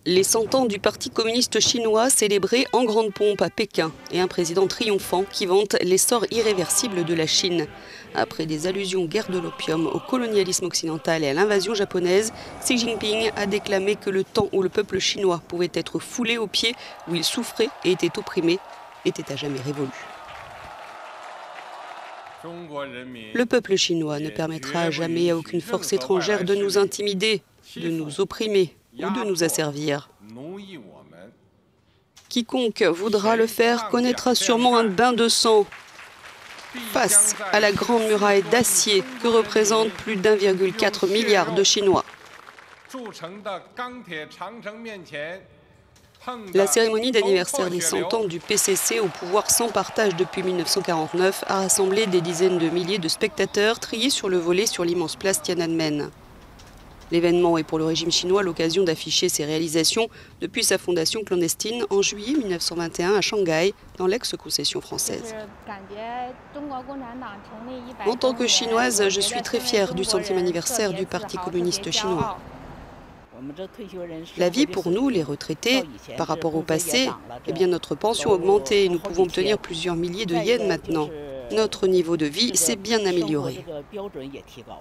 Les 100 ans du Parti communiste chinois célébrés en grande pompe à Pékin et un président triomphant qui vante l'essor irréversible de la Chine. Après des allusions aux guerres de l'opium, au colonialisme occidental et à l'invasion japonaise, Xi Jinping a déclamé que le temps où le peuple chinois pouvait être foulé aux pieds, où il souffrait et était opprimé, était à jamais révolu. Le peuple chinois ne permettra jamais à aucune force étrangère de nous intimider, de nous opprimer ou de nous asservir. Quiconque voudra le faire connaîtra sûrement un bain de sang face à la grande muraille d'acier que représentent plus d'1,4 milliard de Chinois. La cérémonie d'anniversaire des 100 ans du PCC au pouvoir sans partage depuis 1949 a rassemblé des dizaines de milliers de spectateurs triés sur le volet sur l'immense place Tiananmen. L'événement est pour le régime chinois l'occasion d'afficher ses réalisations depuis sa fondation clandestine en juillet 1921 à Shanghai, dans l'ex-concession française. En tant que chinoise, je suis très fière du 100e anniversaire du Parti communiste chinois. La vie pour nous, les retraités, par rapport au passé, eh bien notre pension a augmenté et nous pouvons obtenir plusieurs milliers de yens maintenant. Notre niveau de vie s'est bien amélioré.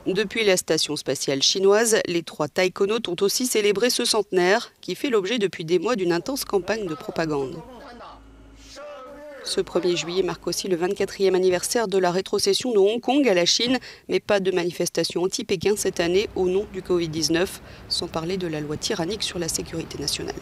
Depuis la station spatiale chinoise, les 3 taïkonautes ont aussi célébré ce centenaire qui fait l'objet depuis des mois d'une intense campagne de propagande. Ce 1er juillet marque aussi le 24e anniversaire de la rétrocession de Hong Kong à la Chine, mais pas de manifestation anti-Pékin cette année au nom du Covid-19, sans parler de la loi tyrannique sur la sécurité nationale.